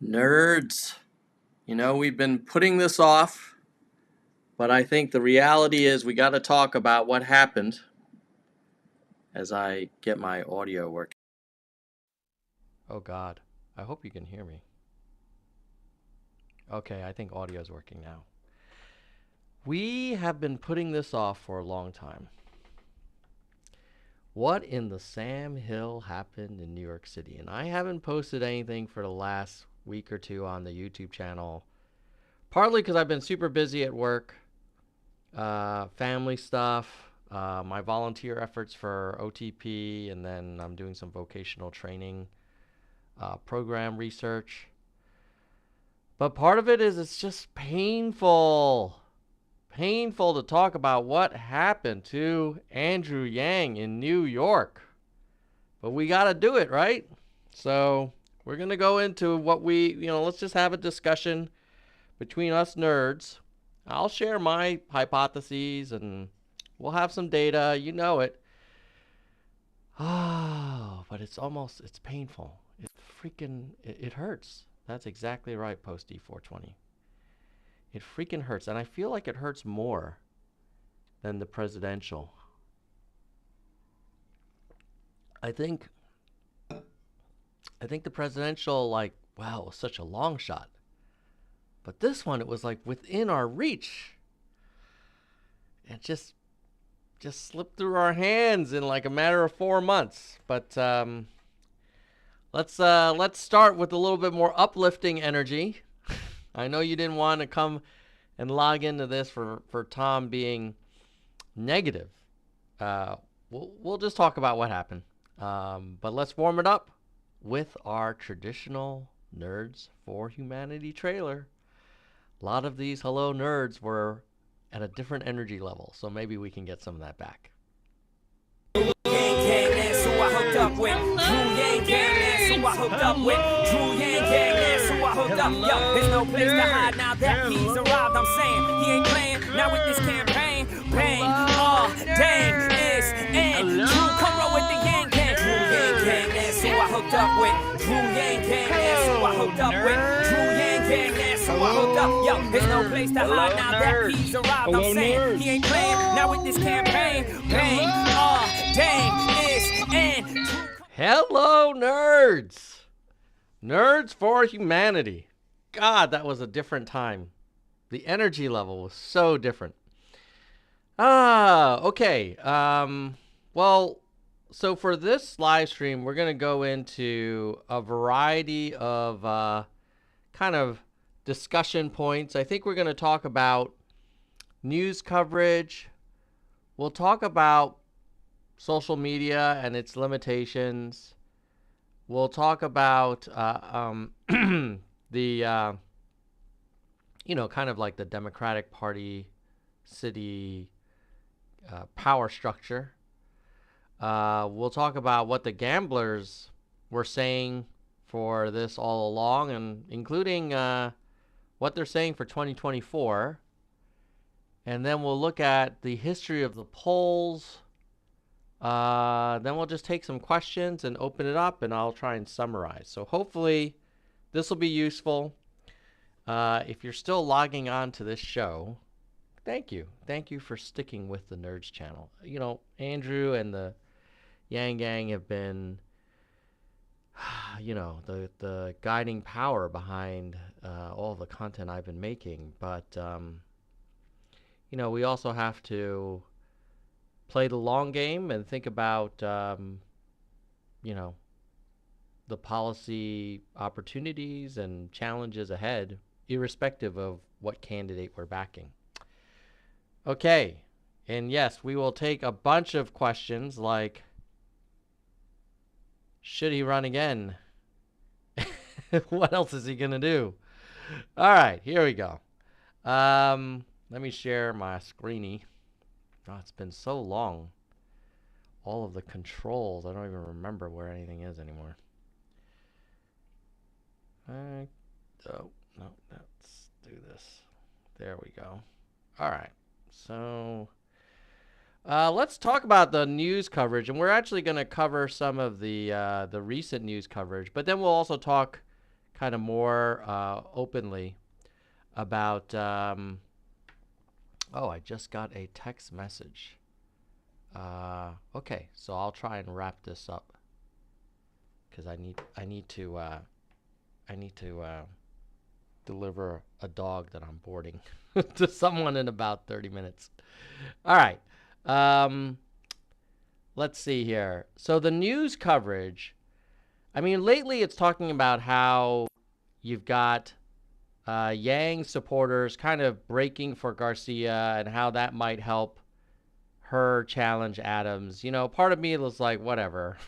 Nerds, we've been putting this off, but I think the reality is we got to talk about what happened as I get my audio working. Oh God, I hope you can hear me. Okay, I think audio is working now. We have been putting this off for a long time. What in the Sam Hill happened in New York City? And I haven't posted anything for the last week or two on the YouTube channel, partly because I've been super busy at work, family stuff, my volunteer efforts for OTP, and then I'm doing some vocational training program research. But part of it is it's just painful to talk about what happened to Andrew Yang in New York. But we got to do it, right? So we're going to go into what let's just have a discussion between us nerds. I'll share my hypotheses and we'll have some data. You know it. Oh, but it's painful. It hurts. That's exactly right, Post D420. It freaking hurts. And I feel like it hurts more than the presidential. I think the presidential, wow, was such a long shot. But this one, it was like within our reach. It just slipped through our hands in like a matter of 4 months. But let's start with a little bit more uplifting energy. I know you didn't want to come and log into this for Tom being negative. We'll just talk about what happened. But let's warm it up with our traditional Nerds for Humanity trailer. A lot of these hello nerds were at a different energy level, so maybe we can get some of that back. There's no place to hide now that he's arrived. I'm saying he ain't playing now with this campaign. Bang, dang, it's and Drew, come roll with the Yang Gang. Drew Yang Gang, that's who I hooked up with. Drew Yang Gang, that's who I hooked up with. Drew Yang Gang, that's who I hooked up. Yo, there's no place to hide now that he's arrived. I'm saying he ain't playing now with this campaign. Bang, dang, it's and Drew. Hello, nerds! Nerds for Humanity. God, that was a different time. The energy level was so different. Okay. Well, so for this live stream, we're going to go into a variety of kind of discussion points. I think we're going to talk about news coverage. We'll talk about social media and its limitations. We'll talk about the, kind of like the Democratic Party city power structure. We'll talk about what the gamblers were saying for this all along, and including what they're saying for 2024. And then we'll look at the history of the polls. Then we'll just take some questions and open it up, and I'll try and summarize. So hopefully this will be useful. If you're still logging on to this show, thank you. Thank you for sticking with the Nerds channel. Andrew and the Yang Gang have been, the guiding power behind all the content I've been making. But, we also have to play the long game and think about, the policy opportunities and challenges ahead, irrespective of what candidate we're backing. Okay, and yes, we will take a bunch of questions like, should he run again? What else is he going to do? All right, here we go. Let me share my screeny. Oh, it's been so long. All of the controls, I don't even remember where anything is anymore. Oh, no, let's do this. There we go. All right, so let's talk about the news coverage, and we're actually going to cover some of the recent news coverage, but then we'll also talk kind of more openly about. Oh, I just got a text message. Okay, so I'll try and wrap this up because I need to deliver a dog that I'm boarding to someone in about 30 minutes. All right. Let's see here. So the news coverage, I mean, lately it's talking about how you've got Yang supporters kind of breaking for Garcia and how that might help her challenge Adams. You know, part of me was like, whatever.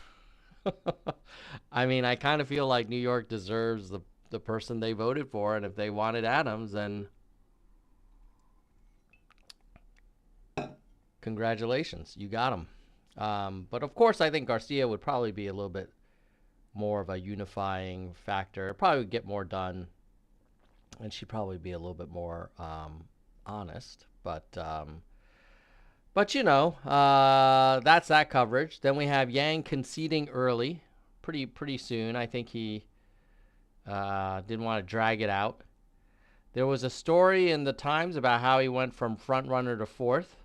I mean, I kind of feel like New York deserves the person they voted for, and if they wanted Adams, then congratulations, you got him. But of course, I think Garcia would probably be a little bit more of a unifying factor. Probably would get more done, and she'd probably be a little bit more honest. But you know, that's that coverage. Then we have Yang conceding early, pretty soon. I think he didn't want to drag it out. There was a story in the Times about how he went from front runner to fourth.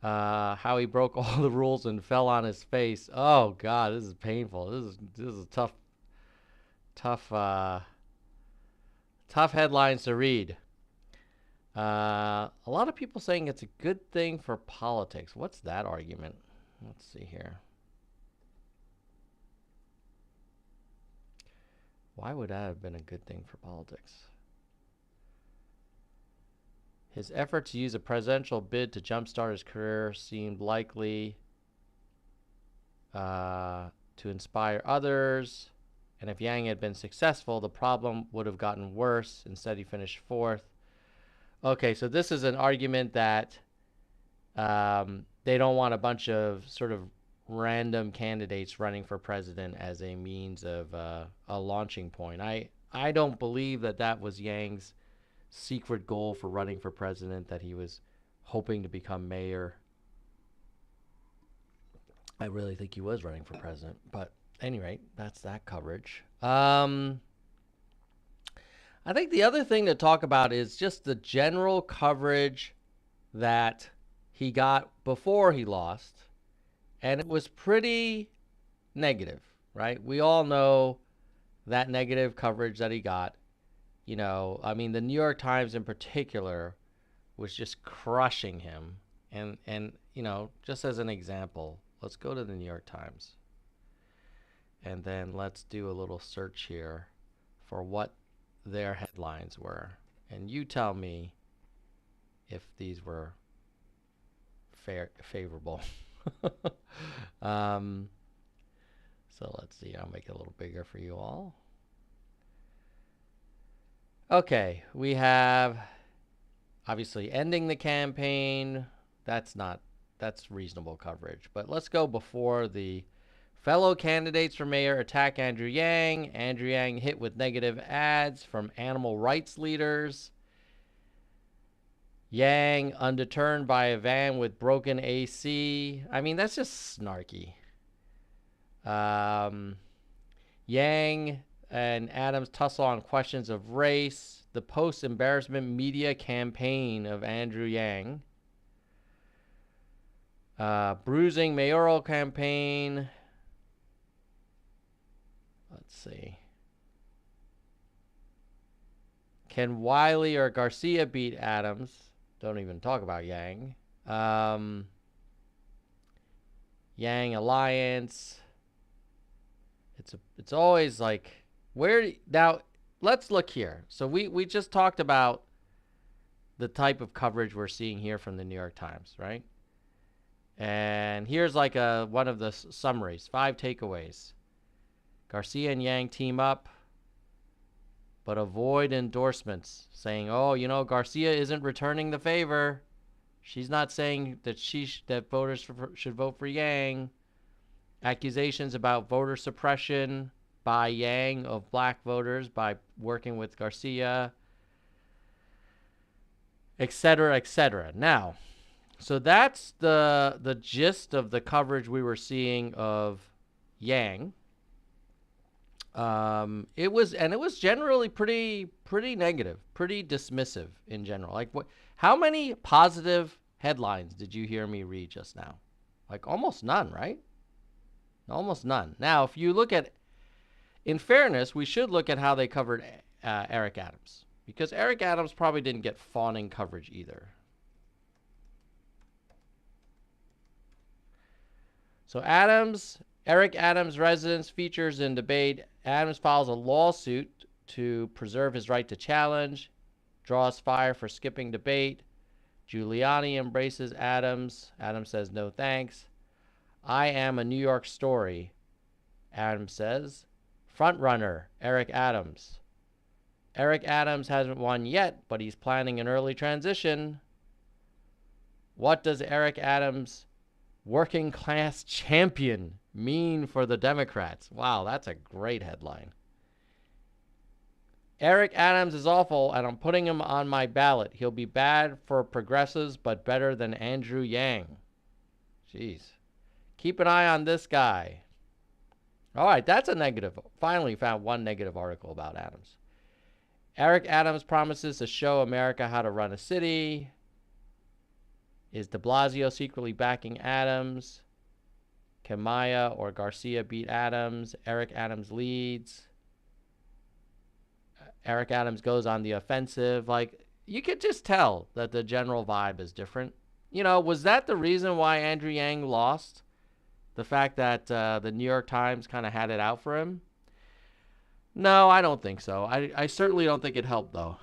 How he broke all the rules and fell on his face. Oh God, this is painful. This is tough headlines to read. A lot of people saying it's a good thing for politics. What's that argument? Let's see here. Why would that have been a good thing for politics? His effort to use a presidential bid to jumpstart his career seemed likely to inspire others. And if Yang had been successful, the problem would have gotten worse. Instead, he finished fourth. Okay, so this is an argument that they don't want a bunch of sort of random candidates running for president as a means of a launching point. I don't believe that was Yang's secret goal for running for president, that he was hoping to become mayor. I really think he was running for president. But at any rate, that's that coverage. I think the other thing to talk about is just the general coverage that he got before he lost. And it was pretty negative, right? We all know that negative coverage that he got. You know, I mean, the New York Times in particular was just crushing him. And you know, just as an example, let's go to the New York Times. And then let's do a little search here for what their headlines were, and you tell me if these were favorable. So let's see. I'll make it a little bigger for you all. Okay, we have obviously ending the campaign. That's reasonable coverage. But let's go before the fellow candidates for mayor attack Andrew Yang. Andrew Yang hit with negative ads from animal rights leaders. Yang undeterred by a van with broken AC. I mean, that's just snarky. Yang and Adams tussle on questions of race. The post-embarrassment media campaign of Andrew Yang. Bruising mayoral campaign. Let's see. Can Wiley or Garcia beat Adams? Don't even talk about Yang. Yang Alliance. It's always like, where now? Let's look here. So we just talked about the type of coverage we're seeing here from the New York Times, right? And here's like one of the summaries, 5 takeaways. Garcia and Yang team up, but avoid endorsements, saying, oh, you know, Garcia isn't returning the favor. She's not saying that that voters should vote for Yang. Accusations about voter suppression by Yang of black voters by working with Garcia, etc., etc. Now, so that's the gist of the coverage we were seeing of Yang. It was generally pretty negative, pretty dismissive in general. Like what? How many positive headlines did you hear me read just now? Like almost none, right? Almost none. Now, if you look at, in fairness, we should look at how they covered Eric Adams, because Eric Adams probably didn't get fawning coverage either. So Eric Adams' residence features in debate. Adams files a lawsuit to preserve his right to challenge, draws fire for skipping debate. Giuliani embraces Adams. Adams says no thanks. I am a New York story, Adams says. Frontrunner, Eric Adams. Eric Adams hasn't won yet, but he's planning an early transition. What does Eric Adams, working class champion, mean for the Democrats? Wow, that's a great headline. Eric Adams is awful, and I'm putting him on my ballot. He'll be bad for progressives, but better than Andrew Yang. Jeez. Keep an eye on this guy. All right, that's a negative. Finally found one negative article about Adams. Eric Adams promises to show America how to run a city. Is de Blasio secretly backing Adams? Can Maya or Garcia beat Adams? Eric Adams leads. Eric Adams goes on the offensive. Like, you could just tell that the general vibe is different. You know, was that the reason why Andrew Yang lost? The fact that the New York Times kind of had it out for him? No, I don't think so. I certainly don't think it helped, though.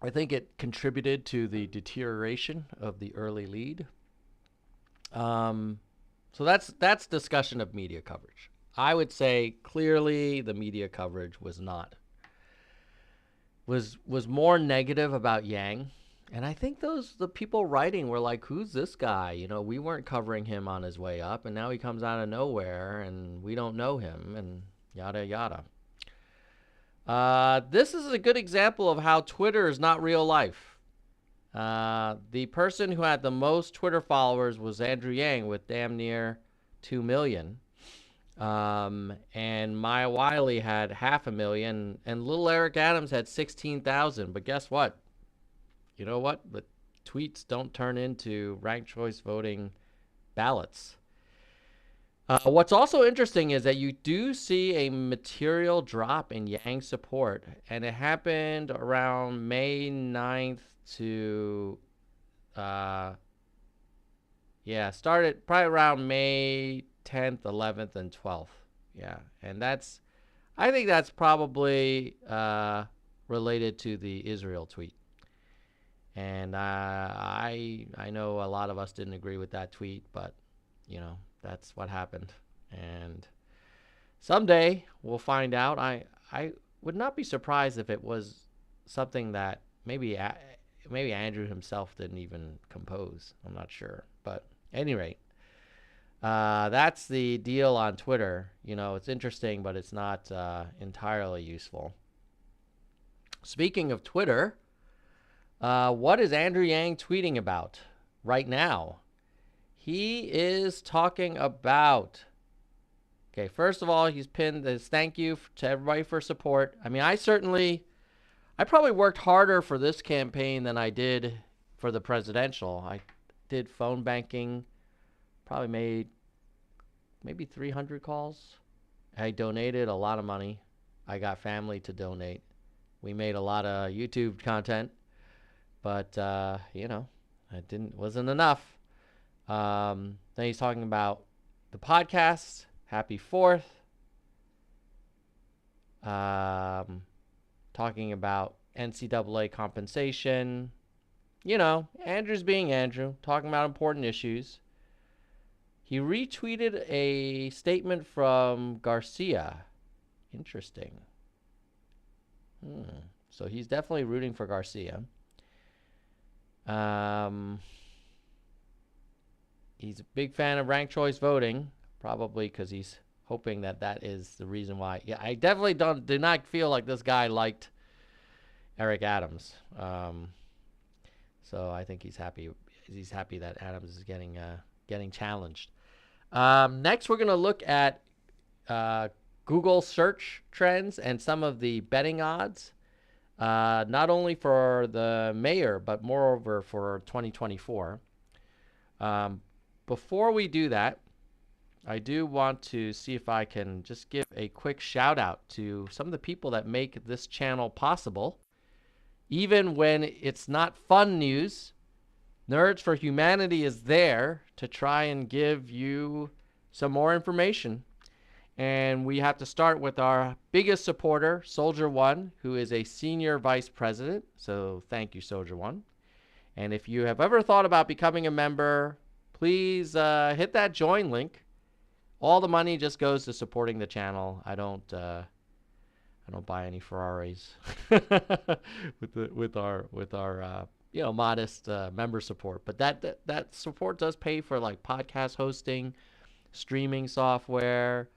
I think it contributed to the deterioration of the early lead. So that's discussion of media coverage. I would say clearly the media coverage was more negative about Yang. And I think the people writing were like, who's this guy? You know, we weren't covering him on his way up, and now he comes out of nowhere, and we don't know him, and yada, yada. This is a good example of how Twitter is not real life. The person who had the most Twitter followers was Andrew Yang with damn near 2 million. And Maya Wiley had 500,000, and little Eric Adams had 16,000. But guess what? You know what? The tweets don't turn into ranked choice voting ballots. What's also interesting is that you do see a material drop in Yang support, and it happened around May 9th to, started probably around May 10th, 11th, and 12th. Yeah, and I think that's probably related to the Israel tweet. And I know a lot of us didn't agree with that tweet, but, you know, that's what happened. And someday we'll find out. I would not be surprised if it was something that maybe Andrew himself didn't even compose. I'm not sure. But at any rate, that's the deal on Twitter. You know, it's interesting, but it's not entirely useful. Speaking of Twitter, what is Andrew Yang tweeting about right now? He is talking about, okay, first of all, he's pinned this thank you to everybody for support. I mean, I probably worked harder for this campaign than I did for the presidential. I did phone banking, probably made maybe 300 calls. I donated a lot of money. I got family to donate. We made a lot of YouTube content, but, you know, it wasn't enough. Then he's talking about the podcast, Happy 4th. Talking about NCAA compensation. You know, Andrew's being Andrew, talking about important issues. He retweeted a statement from Garcia. Interesting. So he's definitely rooting for Garcia. He's a big fan of ranked choice voting, probably because he's hoping that is the reason why. Yeah, I definitely do not feel like this guy liked Eric Adams. So I think he's happy. He's happy that Adams is getting challenged. Next, we're going to look at Google search trends and some of the betting odds, not only for the mayor, but moreover for 2024. Before we do that, I do want to see if I can just give a quick shout out to some of the people that make this channel possible. Even when it's not fun news, Nerds for Humanity is there to try and give you some more information. And we have to start with our biggest supporter, Soldier One, who is a senior vice president. So thank you, Soldier One. And if you have ever thought about becoming a member, please hit that join link. All the money just goes to supporting the channel. I don't buy any Ferraris with our modest member support. But that support does pay for like podcast hosting, streaming software,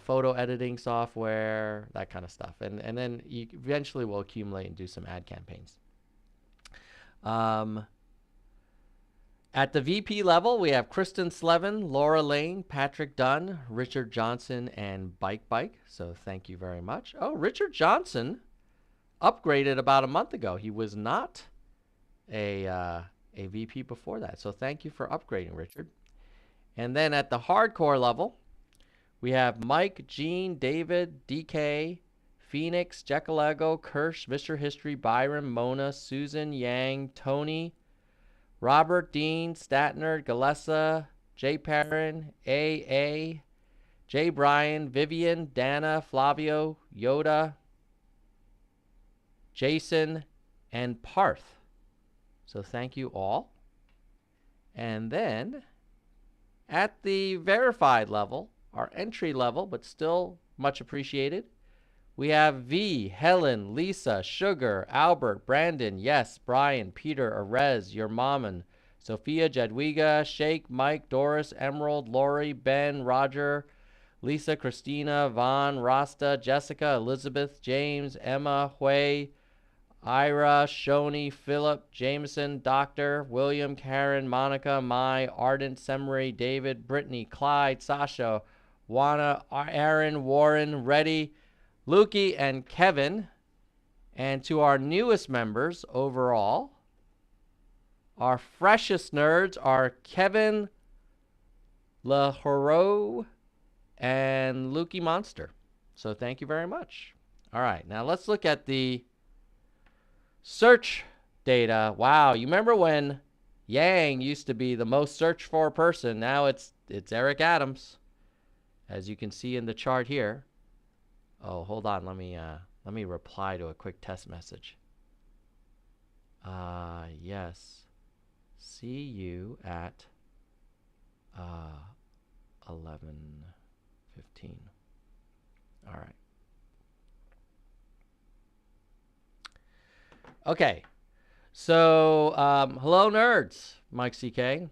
photo editing software, that kind of stuff. And then you eventually will accumulate and do some ad campaigns. At the VP level, we have Kristen Slevin, Laura Lane, Patrick Dunn, Richard Johnson, and Bike. So thank you very much. Oh, Richard Johnson upgraded about a month ago. He was not a VP before that. So thank you for upgrading, Richard. And then at the hardcore level, we have Mike, Gene, David, DK, Phoenix, Jekylego, Kirsch, Mr. History, Byron, Mona, Susan, Yang, Tony, Robert, Dean, Statner, Galessa, Jay Perrin, AA, Jay Bryan, Vivian, Dana, Flavio, Yoda, Jason, and Parth. So thank you all. And then at the verified level, our entry level, but still much appreciated, we have V, Helen, Lisa, Sugar, Albert, Brandon, Yes, Brian, Peter, Arez, Your Maman, Sophia, Jadwiga, Shake, Mike, Doris, Emerald, Lori, Ben, Roger, Lisa, Christina, Vaughn, Rasta, Jessica, Elizabeth, James, Emma, Hui, Ira, Shoni, Philip, Jameson, Doctor, William, Karen, Monica, Mai, Ardent, Semery, David, Brittany, Clyde, Sasha, Juana, Aaron, Warren, Reddy, Lukey, and Kevin. And to our newest members overall, our freshest nerds are Kevin LaHoro and Lukey Monster. So thank you very much. All right, now let's look at the search data. Wow, you remember when Yang used to be the most searched for person? Now it's Eric Adams, as you can see in the chart here. Oh, hold on. Let me reply to a quick test message. Yes. See you at 11:15. All right. Okay. So, hello nerds, Mike CK.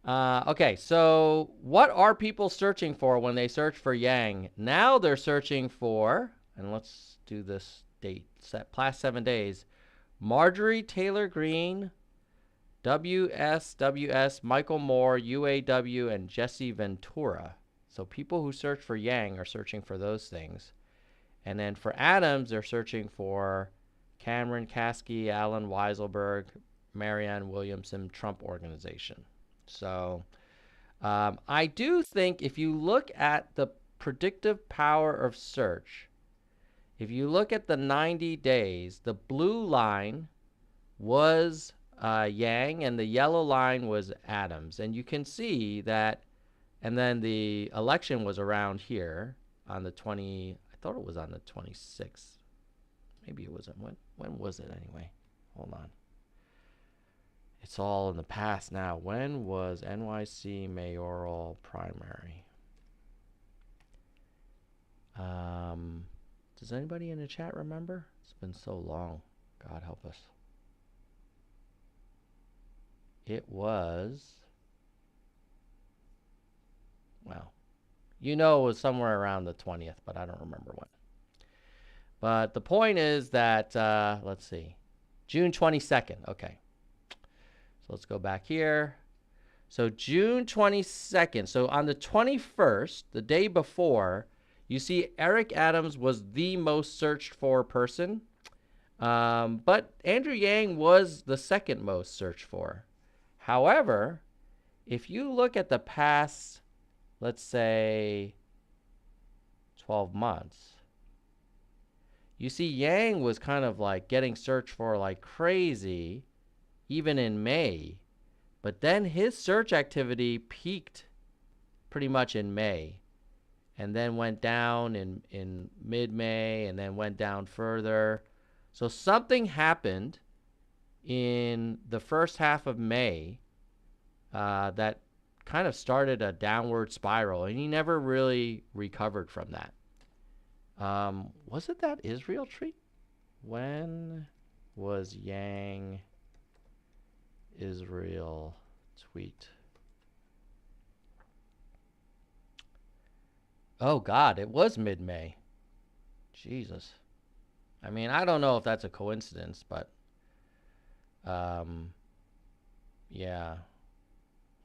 Okay, so what are people searching for when they search for Yang? Now they're searching for, and let's do this date, past 7 days, Marjorie Taylor Greene, WSWS, Michael Moore, UAW, and Jesse Ventura. So people who search for Yang are searching for those things. And then for Adams, they're searching for Cameron Kasky, Alan Weiselberg, Marianne Williamson, Trump Organization. So I do think if you look at the predictive power of search, if you look at the 90 days, the blue line was Yang and the yellow line was Adams. And you can see that, and then the election was around here on the 20, I thought it was on the 26th. Maybe it wasn't. When was it anyway? Hold on. It's all in the past now. When was NYC Mayoral primary? Does anybody in the chat remember? It's been so long. God help us. It was, well, it was somewhere around the 20th, but I don't remember when. But the point is that, let's see, June 22nd. Okay. So let's go back here. So June 22nd. So on the 21st, the day before, you see Eric Adams was the most searched for person. But Andrew Yang was the second most searched for. However, if you look at the past, let's say, 12 months, you see Yang was kind of like getting searched for like crazy, even in May. But then his search activity peaked pretty much in May and then went down in mid-May and then went down further. So something happened in the first half of May that kind of started a downward spiral, and he never really recovered from that. Was it that Israel tweet? When was Yang Israel tweet? Oh God, it was mid-May. Jesus. I mean, I don't know if that's a coincidence, but yeah.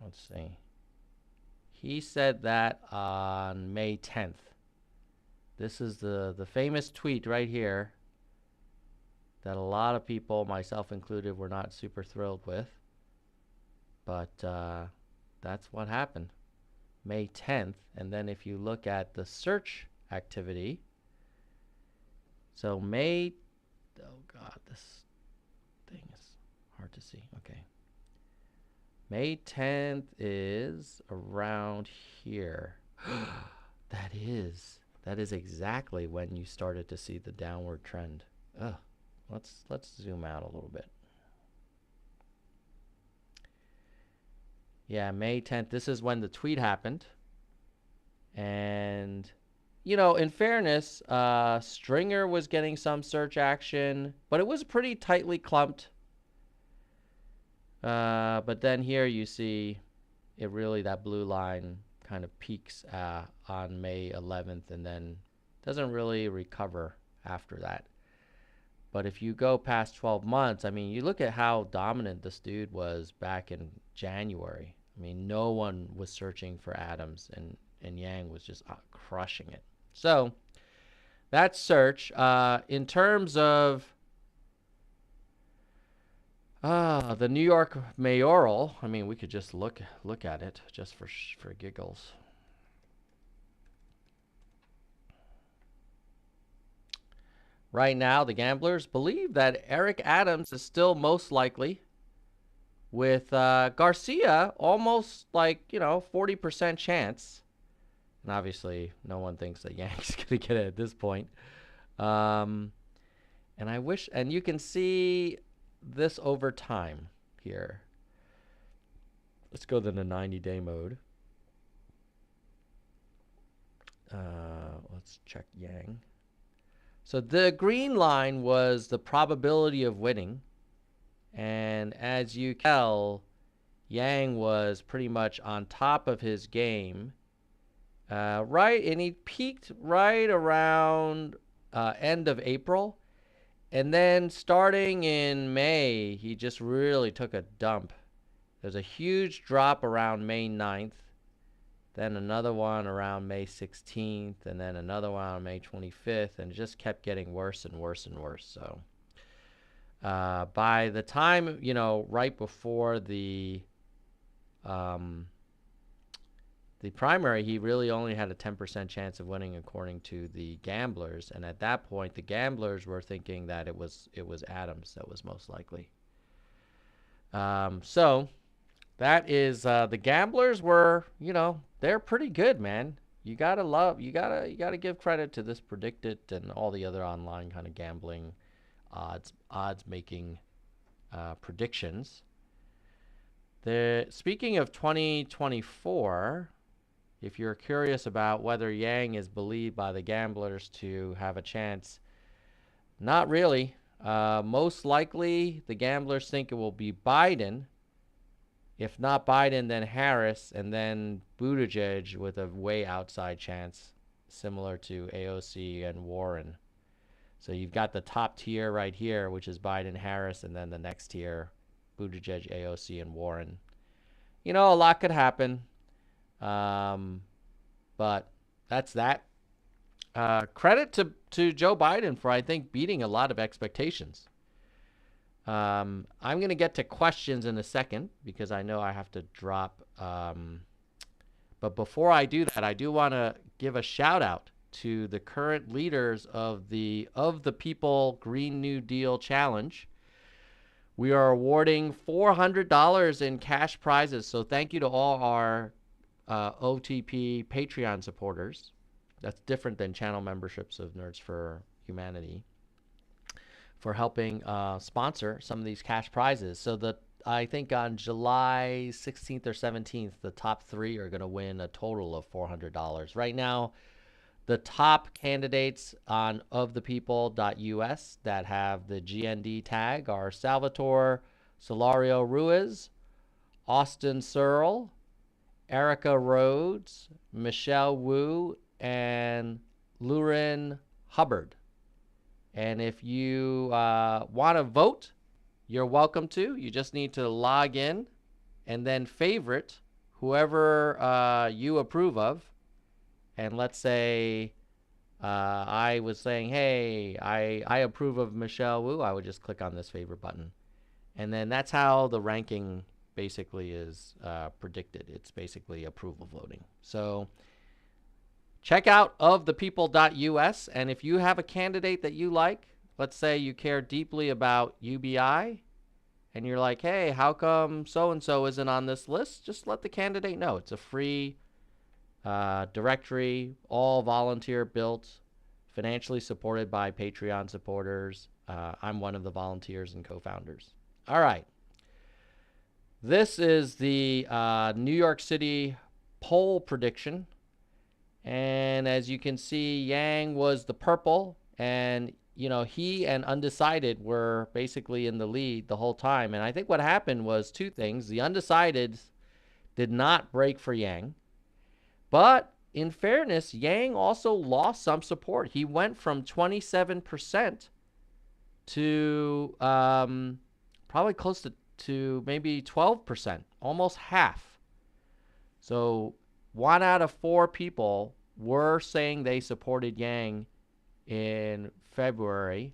Let's see. He said that on May 10th. This is the famous tweet right here that a lot of people, myself included, were not super thrilled with. But that's what happened. May 10th. And then if you look at the search activity, so May, oh God, this thing is hard to see. Okay. May 10th is around here. That is exactly when you started to see the downward trend. Ugh. Let's zoom out a little bit. Yeah, May 10th. This is when the tweet happened. And, you know, in fairness, Stringer was getting some search action, but it was pretty tightly clumped. But then here you see it really, that blue line kind of peaks on May 11th and then doesn't really recover after that. But if you go past 12 months, I mean, you look at how dominant this dude was back in January. I mean, no one was searching for Adams, and Yang was just crushing it. So that's search. In terms of the New York Mayoral, I mean, we could just look at it just for giggles. Right now, the gamblers believe that Eric Adams is still most likely, with Garcia almost like, 40% chance. And obviously, no one thinks that Yang's going to get it at this point. And I wish, and you can see this over time here. Let's go to the 90-day mode. Let's check Yang. So the green line was the probability of winning. And as you can tell, Yang was pretty much on top of his game. Right, and he peaked right around end of April. And then starting in May, he just really took a dump. There's a huge drop around May 9th. Then another one around May 16th, and then another one on May 25th, and it just kept getting worse and worse and worse. So by the time, right before the primary, he really only had a 10% chance of winning according to the gamblers. And at that point, the gamblers were thinking that it was Adams that was most likely. So that is, the gamblers were, they're pretty good, man. You gotta give credit to this Predicted and all the other online kind of gambling odds making predictions. Speaking of 2024, if you're curious about whether Yang is believed by the gamblers to have a chance, not really. Most likely, the gamblers think it will be Biden. If not Biden, then Harris, and then Buttigieg with a way outside chance, similar to AOC and Warren. So you've got the top tier right here, which is Biden, Harris, and then the next tier, Buttigieg, AOC, and Warren. you know, a lot could happen. Um, but that's that. Credit to Joe Biden for, I think, beating a lot of expectations. I'm going to get to questions in a second because I know I have to drop. But before I do that, I do want to give a shout out to the current leaders of the People Green New Deal Challenge. We are awarding $400 in cash prizes. So thank you to all our OTP Patreon supporters. That's different than channel memberships of Nerds for Humanity, for helping sponsor some of these cash prizes. So I think on July 16th or 17th, the top 3 are going to win a total of $400. Right now, the top candidates on ofthepeople.us that have the GND tag are Salvatore Solario Ruiz, Austin Searle, Erica Rhodes, Michelle Wu, and Lurin Hubbard. And if you want to vote, you're welcome to. You just need to log in and then favorite whoever you approve of. And let's say I was saying, hey, I approve of Michelle Wu. I would just click on this favorite button. And then that's how the ranking basically is predicted. It's basically approval voting. So check out ofthepeople.us. And if you have a candidate that you like, let's say you care deeply about UBI, and you're like, hey, how come so-and-so isn't on this list? Just let the candidate know. It's a free directory, all volunteer built, financially supported by Patreon supporters. I'm one of the volunteers and co-founders. All right. This is the New York City poll prediction. And as you can see, Yang was the purple, and you know, he and undecided were basically in the lead the whole time. And I think what happened was 2 things. The undecided did not break for Yang, but in fairness, Yang also lost some support. He went from 27% to probably close to maybe 12%, almost half. So 1 out of 4 people were saying they supported Yang in February,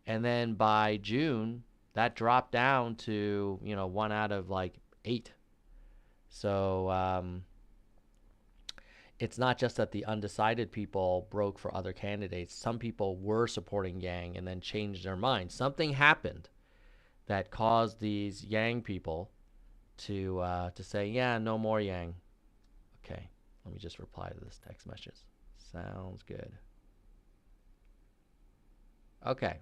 and then by June that dropped down to, you know, 1 out of like 8. So it's not just that the undecided people broke for other candidates. Some people were supporting Yang and then changed their mind. Something happened that caused these Yang people to say, yeah, no more Yang. Okay, let me just reply to this text message. Sounds good. Okay.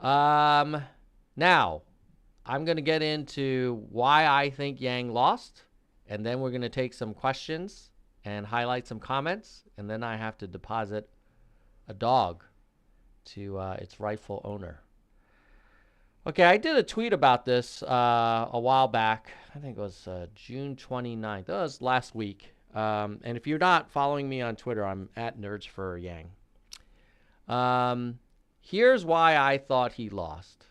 Now, I'm going to get into why I think Yang lost, and then we're going to take some questions and highlight some comments, and then I have to deposit a dog to its rightful owner. Okay, I did a tweet about this a while back. I think it was June 29th. That was last week. And if you're not following me on Twitter, I'm at Nerds for Yang. Here's why I thought he lost.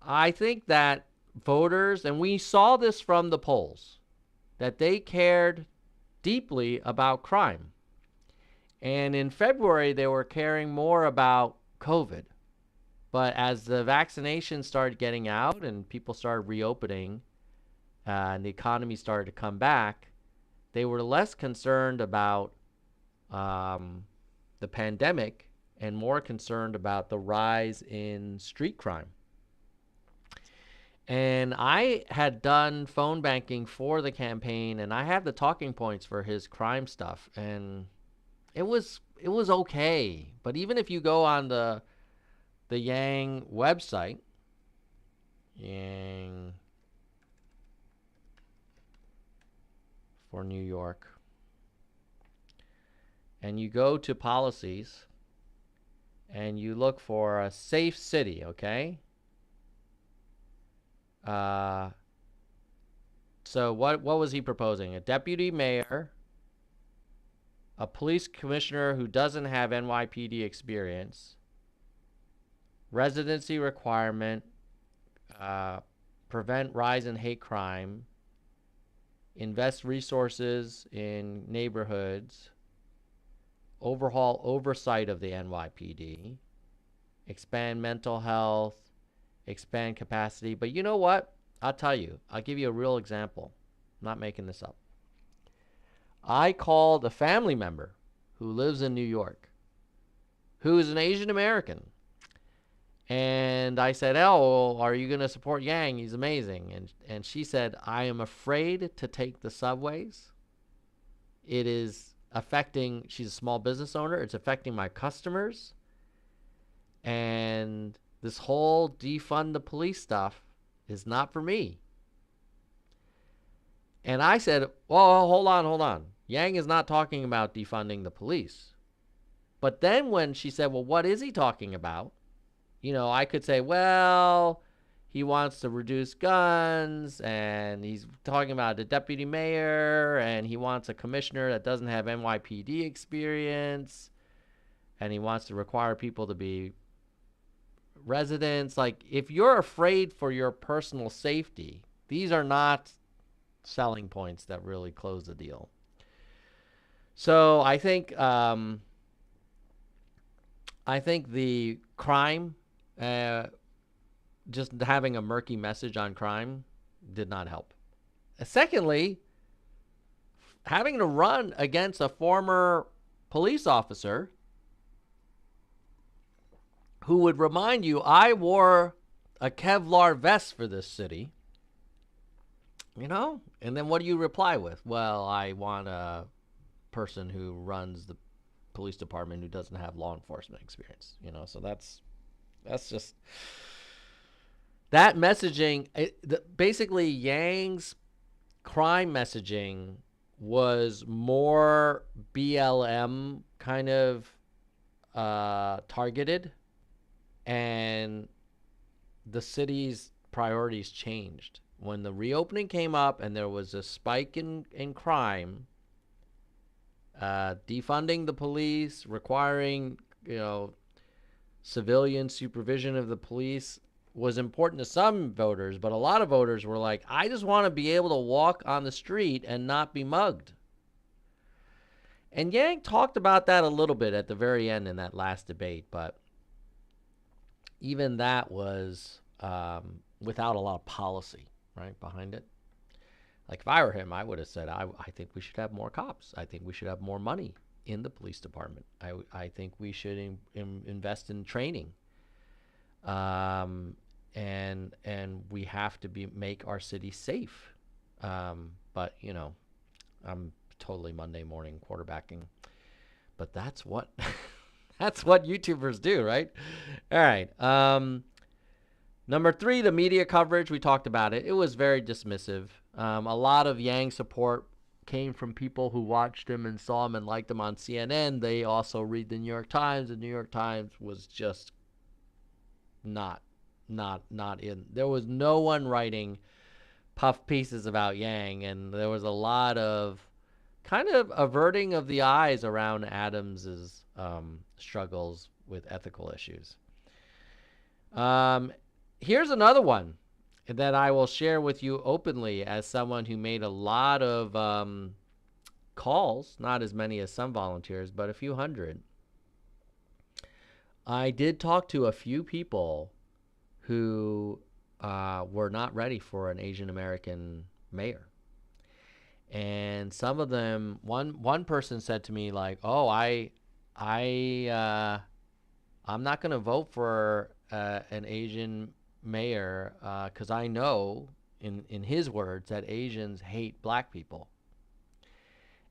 I think that voters, and we saw this from the polls, that they cared deeply about crime. And in February, they were caring more about COVID. But as the vaccinations started getting out and people started reopening and the economy started to come back, they were less concerned about the pandemic and more concerned about the rise in street crime. And I had done phone banking for the campaign, and I have the talking points for his crime stuff, and it was okay. But even if you go on the Yang website, Yang for New York, and you go to policies and you look for a safe city, okay? So what was he proposing? A deputy mayor, a police commissioner who doesn't have NYPD experience, residency requirement, prevent rise in hate crime, invest resources in neighborhoods, overhaul oversight of the NYPD, expand mental health, expand capacity. But you know what? I'll tell you. I'll give you a real example. I'm not making this up. I called a family member who lives in New York, who is an Asian American. And I said, "Oh, are you going to support Yang? He's amazing." And she said, "I am afraid to take the subways. It is affecting," she's a small business owner, "it's affecting my customers. And this whole defund the police stuff is not for me." And I said, "Well, hold on. Yang is not talking about defunding the police." But then when she said, "Well, what is he talking about?" I could say, "Well, he wants to reduce guns, and he's talking about the deputy mayor, and he wants a commissioner that doesn't have NYPD experience, and he wants to require people to be residents." Like, if you're afraid for your personal safety, these are not selling points that really close the deal. So I think the crime, just having a murky message on crime, did not help. Secondly, having to run against a former police officer who would remind you, "I wore a Kevlar vest for this city," and then what do you reply with? "Well, I want a person who runs the police department who doesn't have law enforcement experience." So that's just that messaging. Basically, Yang's crime messaging was more BLM kind of targeted, and the city's priorities changed when the reopening came up and there was a spike in crime. Defunding the police, requiring civilian supervision of the police was important to some voters, but a lot of voters were like, "I just want to be able to walk on the street and not be mugged." And Yang talked about that a little bit at the very end in that last debate, but even that was without a lot of policy, right, behind it. Like, if I were him, I would have said, I think we should have more cops. I think we should have more money in the police department. I think we should invest in training. And we have to make our city safe. But, I'm totally Monday morning quarterbacking. But that's what that's what YouTubers do, right? All right. Number 3, the media coverage. We talked about it. It was very dismissive. A lot of Yang support came from people who watched him and saw him and liked him on CNN. They also read the New York Times. The New York Times was just not in. There was no one writing puff pieces about Yang, and there was a lot of kind of averting of the eyes around Adams's struggles with ethical issues. Here's another one that I will share with you openly as someone who made a lot of calls, not as many as some volunteers, but a few hundred. I did talk to a few people who were not ready for an Asian American mayor. And some of them, one person said to me, like, "Oh, I'm not going to vote for an Asian mayor because I know, in his words, that Asians hate black people.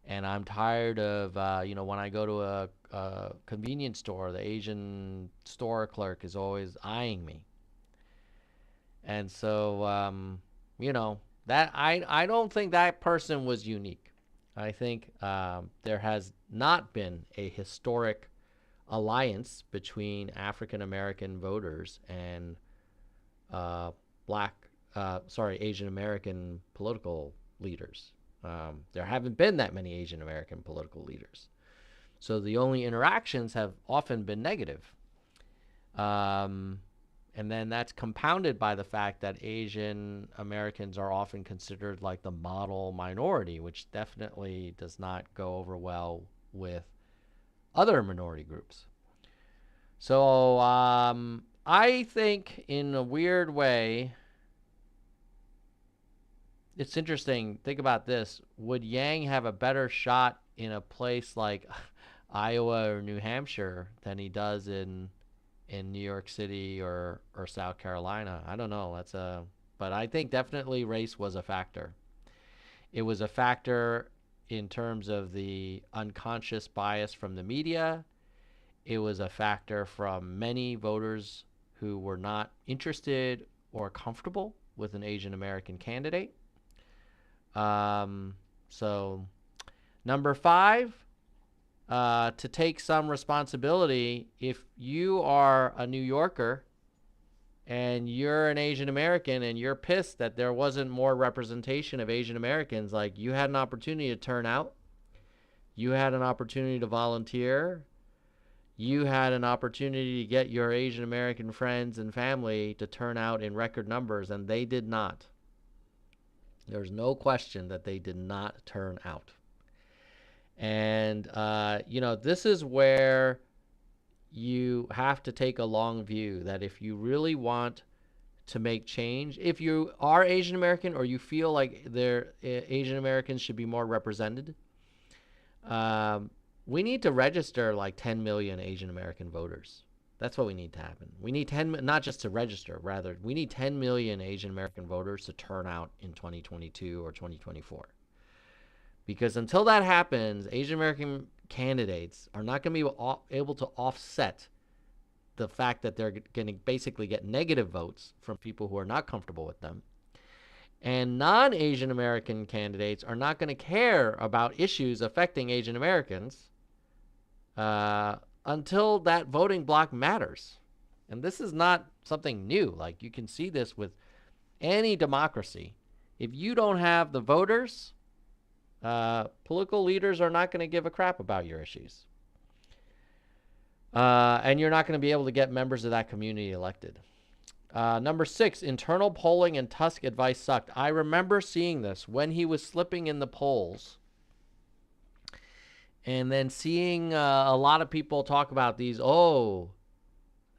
And I'm tired of, when I go to a convenience store, the Asian store clerk is always eyeing me." And so, that I don't think that person was unique. I think there has not been a historic alliance between African American voters and Asian American political leaders. There haven't been that many Asian American political leaders. So the only interactions have often been negative. And then that's compounded by the fact that Asian Americans are often considered like the model minority, which definitely does not go over well with other minority groups. So I think in a weird way, it's interesting. Think about this. Would Yang have a better shot in a place like Iowa or New Hampshire than he does in New York City or South Carolina? I don't know. But I think definitely race was a factor. It was a factor in terms of the unconscious bias from the media. It was a factor from many voters who were not interested or comfortable with an Asian American candidate. So, number 5, to take some responsibility. If you are a New Yorker and you're an Asian American and you're pissed that there wasn't more representation of Asian Americans, like, you had an opportunity to turn out, you had an opportunity to volunteer, you had an opportunity to get your Asian American friends and family to turn out in record numbers, and they did not. There's no question that they did not turn out. And, this is where you have to take a long view, that if you really want to make change, if you are Asian American or you feel like Asian Americans should be more represented, we need to register like 10 million Asian American voters. That's what we need to happen. We need 10, not just to register, rather, we need 10 million Asian American voters to turn out in 2022 or 2024. Because until that happens, Asian American candidates are not going to be able to offset the fact that they're going to basically get negative votes from people who are not comfortable with them. And non-Asian American candidates are not going to care about issues affecting Asian Americans until that voting bloc matters. And this is not something new. Like, you can see this with any democracy. If you don't have the voters, political leaders are not going to give a crap about your issues. And you're not going to be able to get members of that community elected. Number 6, internal polling and Tusk advice sucked. I remember seeing this when he was slipping in the polls, and then seeing a lot of people talk about these. Oh,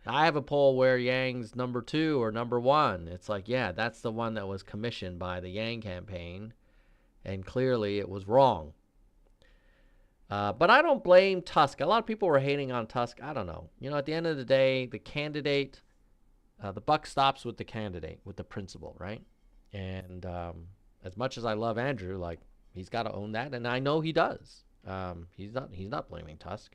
I have a poll where Yang's number 2 or number 1. It's like, yeah, that's the one that was commissioned by the Yang campaign, and clearly it was wrong. But I don't blame Tusk. A lot of people were hating on Tusk. I don't know. At the end of the day, the candidate, the buck stops with the candidate, with the principal, right? And as much as I love Andrew, like, he's got to own that, and I know he does. He's not blaming Tusk.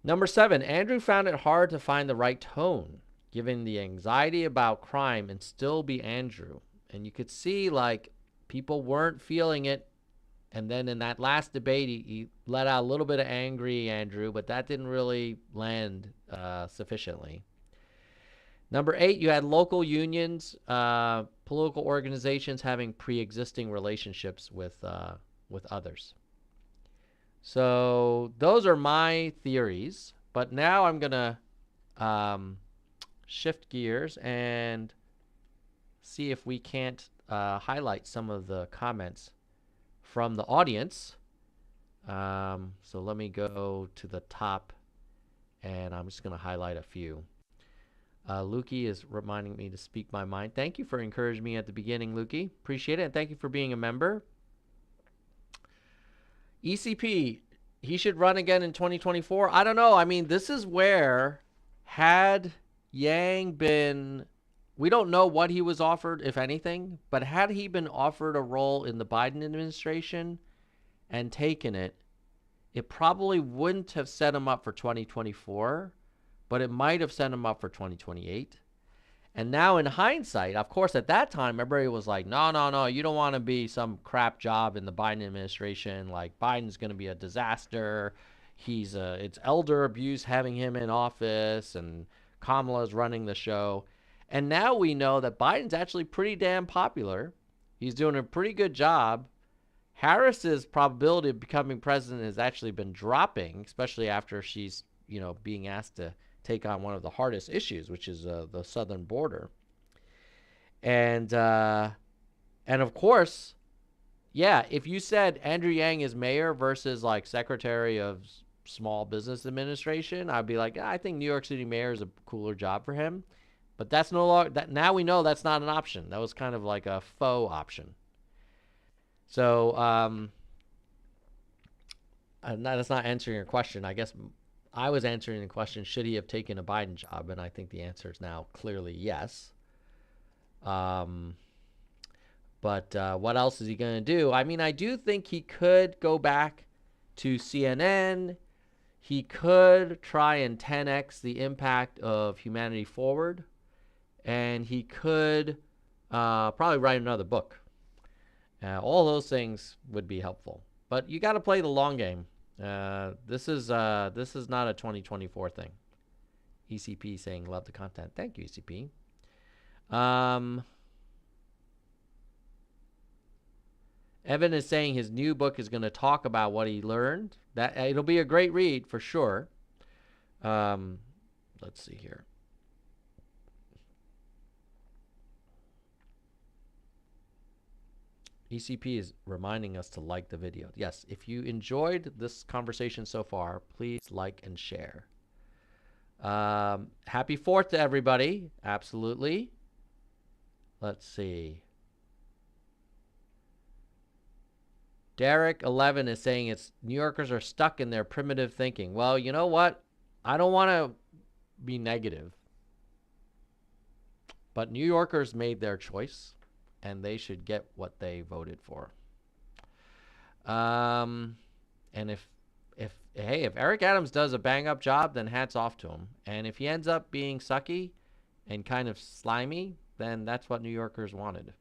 Number 7, Andrew found it hard to find the right tone, given the anxiety about crime, and still be Andrew. And you could see, like, people weren't feeling it. And then in that last debate, he let out a little bit of angry Andrew, but that didn't really land sufficiently. Number 8, you had local unions, political organizations having pre-existing relationships with others. So those are my theories. But now I'm going to shift gears and see if we can't highlight some of the comments from the audience. So let me go to the top, and I'm just going to highlight a few. Lukey is reminding me to speak my mind. Thank you for encouraging me at the beginning, Lukey. Appreciate it, and thank you for being a member. ECP, he should run again in 2024. I don't know. I mean, this is where, had Yang been, we don't know what he was offered, if anything, but had he been offered a role in the Biden administration and taken it, it probably wouldn't have set him up for 2024, but it might have set him up for 2028. And now in hindsight, of course, at that time, everybody was like, no, you don't want to be some crap job in the Biden administration. Like, Biden's going to be a disaster. It's elder abuse having him in office, and Kamala's running the show. And now we know that Biden's actually pretty damn popular. He's doing a pretty good job. Harris's probability of becoming president has actually been dropping, especially after she's, being asked to take on one of the hardest issues, which is the southern border. And of course, yeah, if you said Andrew Yang is mayor versus like Secretary of Small Business Administration, I'd be like, I think New York City mayor is a cooler job for him. But that's no longer that. Now we know that's not an option. That was kind of like a faux option. So that's not answering your question. I guess I was answering the question: should he have taken a Biden job? And I think the answer is now clearly yes. But what else is he going to do? I mean, I do think he could go back to CNN. He could try and 10x the impact of Humanity Forward. And he could probably write another book. All those things would be helpful. But you got to play the long game. This is not a 2024 thing. ECP saying love the content. Thank you, ECP. Evan is saying his new book is going to talk about what he learned. That it'll be a great read for sure. Let's see here. ECP is reminding us to like the video. Yes, if you enjoyed this conversation so far, please like and share. Happy 4th to everybody. Absolutely. Let's see. Derek11 is saying it's New Yorkers are stuck in their primitive thinking. Well, you know what? I don't want to be negative. But New Yorkers made their choice. And they should get what they voted for. And if Eric Adams does a bang up job, then hats off to him. And if he ends up being sucky and kind of slimy, then that's what New Yorkers wanted.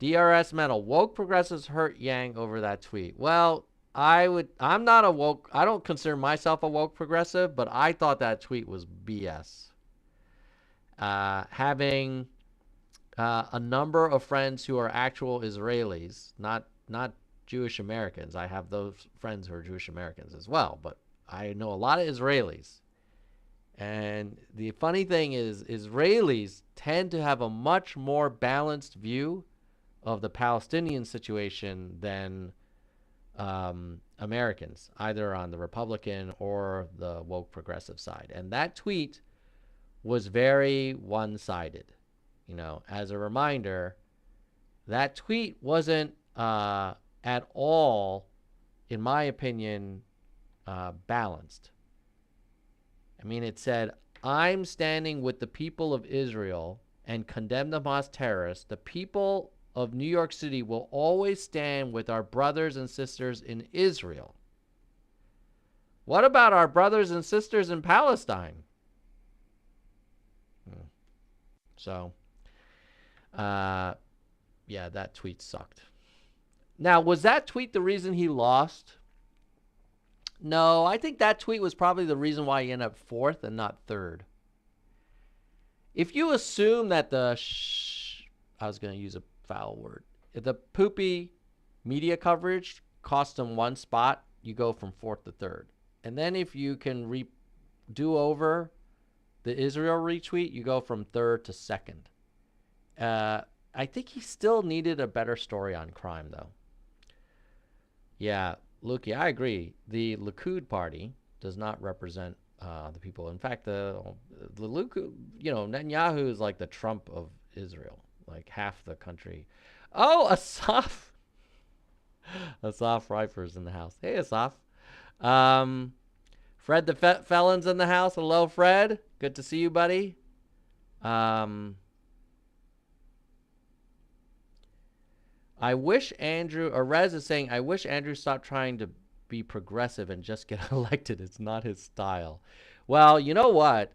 DRS Metal, woke progressives hurt Yang over that tweet. Well, I'm not a woke, I don't consider myself a woke progressive, but I thought that tweet was BS. Having a number of friends who are actual Israelis, not Jewish Americans. I have those friends who are Jewish Americans as well, but I know a lot of Israelis. And the funny thing is, Israelis tend to have a much more balanced view of the Palestinian situation than Americans, either on the Republican or the woke progressive side. And that tweet was very one-sided. You know, as a reminder, that tweet wasn't at all, in my opinion, balanced. I mean, it said, I'm standing with the people of Israel and condemn them as terrorists. The people of New York City will always stand with our brothers and sisters in Israel. What about our brothers and sisters in Palestine? So, yeah, that tweet sucked. Now, was that tweet the reason he lost? No, I think that tweet was probably the reason why he ended up 4th and not 3rd. If you assume that I was going to use a foul word. If the poopy media coverage cost him 1 spot, you go from 4th to 3rd. And then if you can do over the Israel retweet, you go from 3rd to 2nd. I think he still needed a better story on crime, though. Yeah, Lukey, I agree. The Likud party does not represent the people. In fact, the Likud, you know, Netanyahu is like the Trump of Israel, like half the country. Oh, Asaf. Asaf Rifer's in the house. Hey, Asaf. Fred the Felon's in the house. Hello, Fred. Good to see you, buddy. I wish Andrew, or Rez is saying, I wish Andrew stopped trying to be progressive and just get elected. It's not his style. Well, you know what?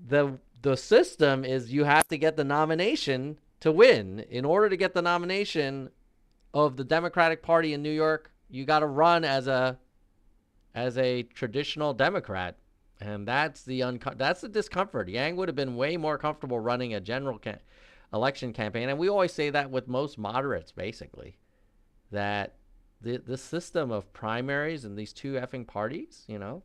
The system is you have to get the nomination to win. In order to get the nomination of the Democratic Party in New York, you got to run as a traditional Democrat. And that's the discomfort. Yang would have been way more comfortable running a general election campaign. And we always say that with most moderates, basically, that this system of primaries and these two effing parties, you know.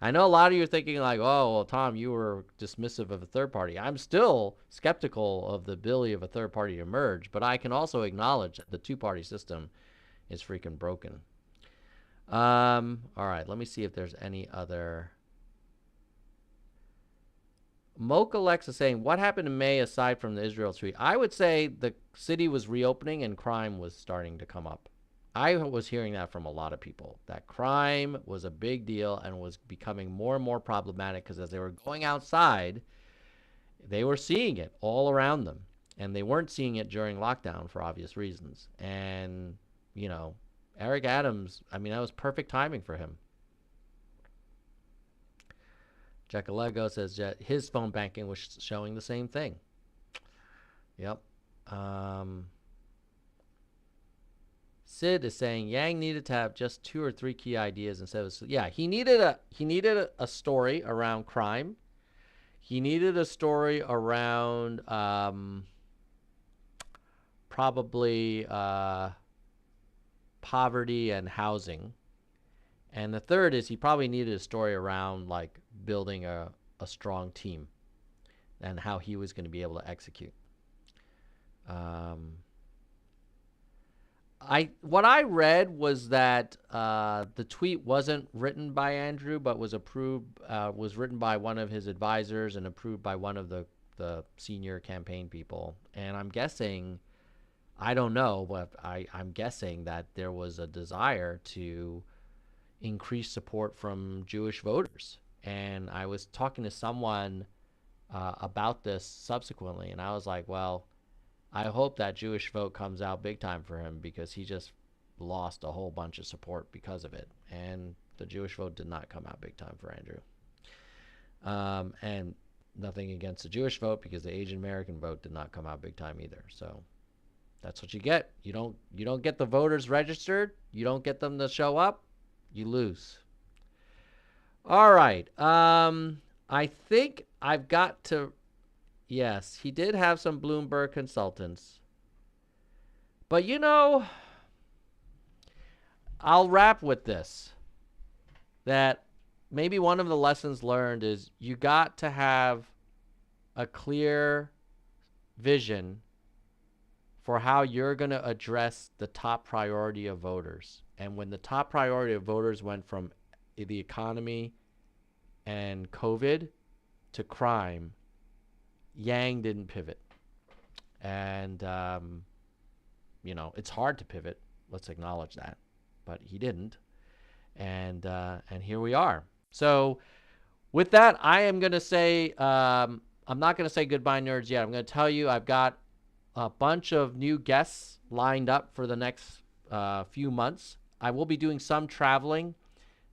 I know a lot of you are thinking like, oh, well, Tom, you were dismissive of a third party. I'm still skeptical of the ability of a third party to emerge, but I can also acknowledge that the two-party system is freaking broken. All right, let me see if there's any other. Mocha Alexa saying, what happened in May aside from the Israel tweet? I would say the city was reopening and crime was starting to come up. I was hearing that from a lot of people, that crime was a big deal and was becoming more and more problematic because as they were going outside, they were seeing it all around them. And they weren't seeing it during lockdown for obvious reasons. And, you know, Eric Adams, I mean, that was perfect timing for him. Jackalego says that his phone banking was showing the same thing. Yep. Sid is saying Yang needed to have just 2 or 3 key ideas instead of, yeah, he needed a story around crime. He needed a story around probably poverty and housing. And the third is he probably needed a story around like building a strong team and how he was going to be able to execute. What I read was that the tweet wasn't written by Andrew, but was written by one of his advisors and approved by one of the senior campaign people. And I'm guessing, I don't know, but I'm guessing that there was a desire to increase support from Jewish voters. And I was talking to someone about this subsequently, and I was like, well, I hope that Jewish vote comes out big time for him because he just lost a whole bunch of support because of it. And the Jewish vote did not come out big time for Andrew. And nothing against the Jewish vote because the Asian American vote did not come out big time either. So that's what you get. You don't get the voters registered. You don't get them to show up. You lose. All right. I think I've got to. Yes, he did have some Bloomberg consultants. But you know, I'll wrap with this. That maybe one of the lessons learned is you got to have a clear vision for how you're going to address the top priority of voters. And when the top priority of voters went from the economy and COVID to crime, Yang didn't pivot. And, you know, it's hard to pivot. Let's acknowledge that. But he didn't. And here we are. So with that, I am going to say, I'm not going to say goodbye, nerds, yet. I'm going to tell you I've got a bunch of new guests lined up for the next few months. I will be doing some traveling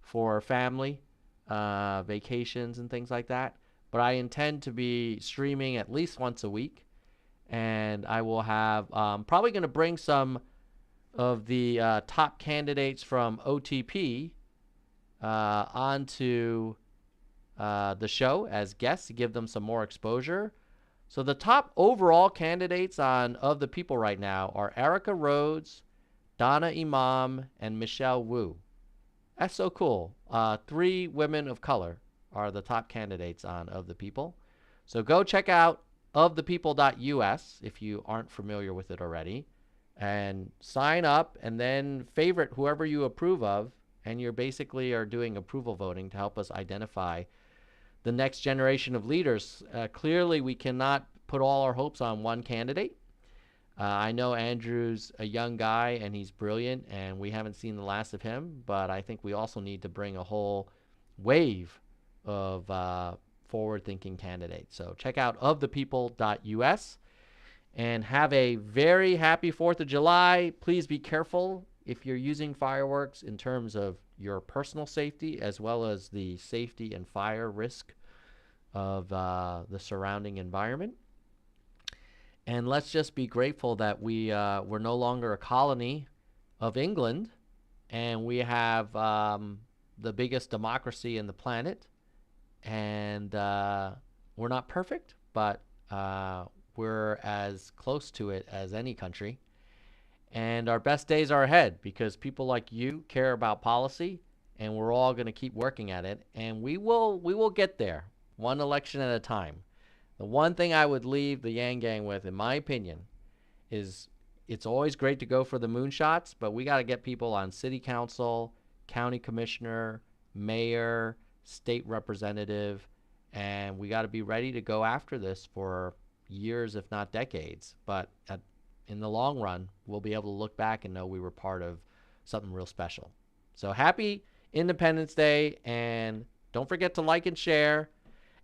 for family, vacations and things like that. But I intend to be streaming at least once a week. And I will have, probably going to bring some of the top candidates from OTP onto the show as guests to give them some more exposure. So the top overall candidates on Of the People right now are Erica Rhodes, Donna Imam, and Michelle Wu. That's so cool. 3 women of color are the top candidates on Of the People. So go check out ofthepeople.us if you aren't familiar with it already. And sign up and then favorite whoever you approve of. And you basically are doing approval voting to help us identify the next generation of leaders. Clearly, we cannot put all our hopes on one candidate. I know Andrew's a young guy and he's brilliant and we haven't seen the last of him, but I think we also need to bring a whole wave of forward-thinking candidates. So check out ofthepeople.us and have a very happy 4th of July. Please be careful if you're using fireworks in terms of your personal safety as well as the safety and fire risk of the surrounding environment. And let's just be grateful that we're no longer a colony of England and we have the biggest democracy in the planet. And we're not perfect, but we're as close to it as any country. And our best days are ahead because people like you care about policy, and we're all going to keep working at it, and we will get there, one election at a time. The one thing I would leave the Yang Gang with, in my opinion, is it's always great to go for the moonshots, but we got to get people on city council, county commissioner, mayor, state representative, and we got to be ready to go after this for years, if not decades. But in the long run, we'll be able to look back and know we were part of something real special. So happy Independence Day, and don't forget to like and share,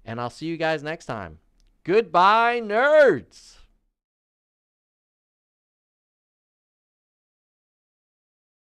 and I'll see you guys next time. Goodbye, nerds!